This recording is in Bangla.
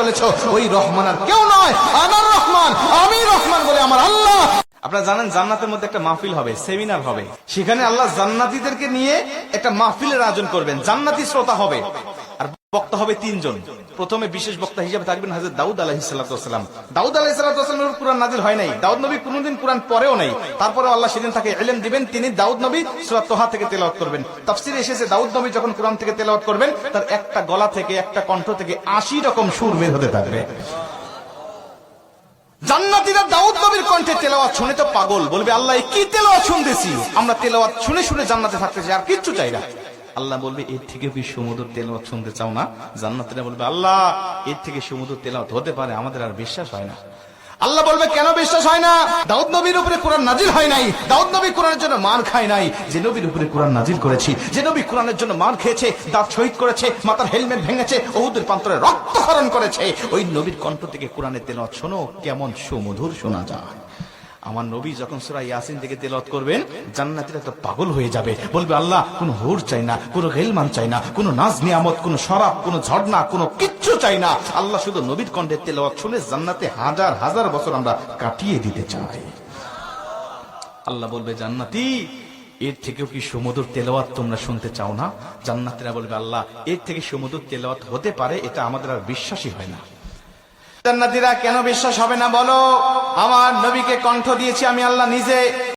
চলেছো ওই রহমান আর কেউ নয়, আমার রহমান, আমি রহমান বলে আমার আল্লাহ। আপনারা জানেন জান্নাতের মধ্যে একটা মাহফিল হবে, সেমিনার হবে, সেখানে আল্লাহ জান্নাতীদেরকে নিয়ে একটা মাহফিলের আয়োজন করবেন। জান্নাতি শ্রোতা হবে আর বক্তা হবে তিনজন। প্রথমে বিশেষ বক্তা হিসেবে থাকবেন হযরত দাউদ আলাইহিস সালাম। দাউদ আলাইহিস সালামের কুরআন নাযিল হয় নাই, দাউদ নবী কোনদিন কুরআন পড়েও নাই, তারপরে আল্লাহ সেদিন তাকে ইলম দিবেন, তিনি দাউদ নবী সূরা তোহা থেকে তেলাওয়াত করবেন। তাফসীরে এসেছে দাউদ নবী যখন কুরআন থেকে তেলাওয়াত করবেন তার একটা গলা থেকে, একটা কণ্ঠ থেকে 80 রকম সুর বের হতে থাকবে। জান্নাতীরা দাউদ নবীর কণ্ঠে তেলাওয়াত শুনে তো পাগল, বলবে আল্লাহ কি তেলাওয়াত শুনতেছি, আমরা তেলাওয়াত শুনে শুনে জান্নাতে থাকতে চাই, আর কিচ্ছু চাই না। আল্লাহ বলবে এর থেকে কি সুমধুর তেলাওয়াত শুনতে চাও না? জান্নাতীরা বলবে আল্লাহ এর থেকে সুমধুর তেলাওয়াত হতে পারে, আমাদের আর বিশ্বাস হয় না। আল্লাহ বলবে কেন বিশ্বাস হয় না? দাউদ নবীর উপরে কোরআন নাজিল হয় নাই, দাউদ নবী কোরআনের জন্য মার খায় নাই। যে নবীর উপরে কোরআন নাজিল করেছি, যে নবী কোরআনের জন্য মার খেয়েছে, দাঁত শহীদ করেছে, মাথার হেলমেট ভেঙেছে, উহুদের প্রান্তরে রক্তক্ষরণ করেছে, ওই নবীর কণ্ঠ থেকে কোরআনের তেলাওয়াত শোনো কেমন সুমধুর শোনা যায়। আমার নবী যখন সূরা ইয়াসিন থেকে তেলাওয়াত করবেন জান্নাতীরা তো পাগল হয়ে যাবে, বলবে আল্লাহ কোনো হুর চাই না, কোনো গেলমান চাই না, কোনো নাজ নিয়ামত, কোনো শরাব, কোনো ঝর্ণা, কোনো কিচ্ছু চাই না। আল্লাহ শুধু নবীর কণ্ঠে তেলাওয়াত শুনে জান্নাতে হাজার হাজার বছর আমরা কাটিয়ে দিতে চাই। আল্লাহ বলবে জান্নাতি এর থেকেও কি সুমধুর তেলাওয়াত তোমরা শুনতে চাও না? জান্নাতীরা বলবে আল্লাহ এর থেকে সুমধুর তেলাওয়াত হতে পারে, এটা আমাদের আর বিশ্বাসই হয় না। জান্নাতীরা কেন বিশ্বাস হবে না বলো? আমার নবীকে কণ্ঠ দিয়েছি আমি আল্লাহ নিজে।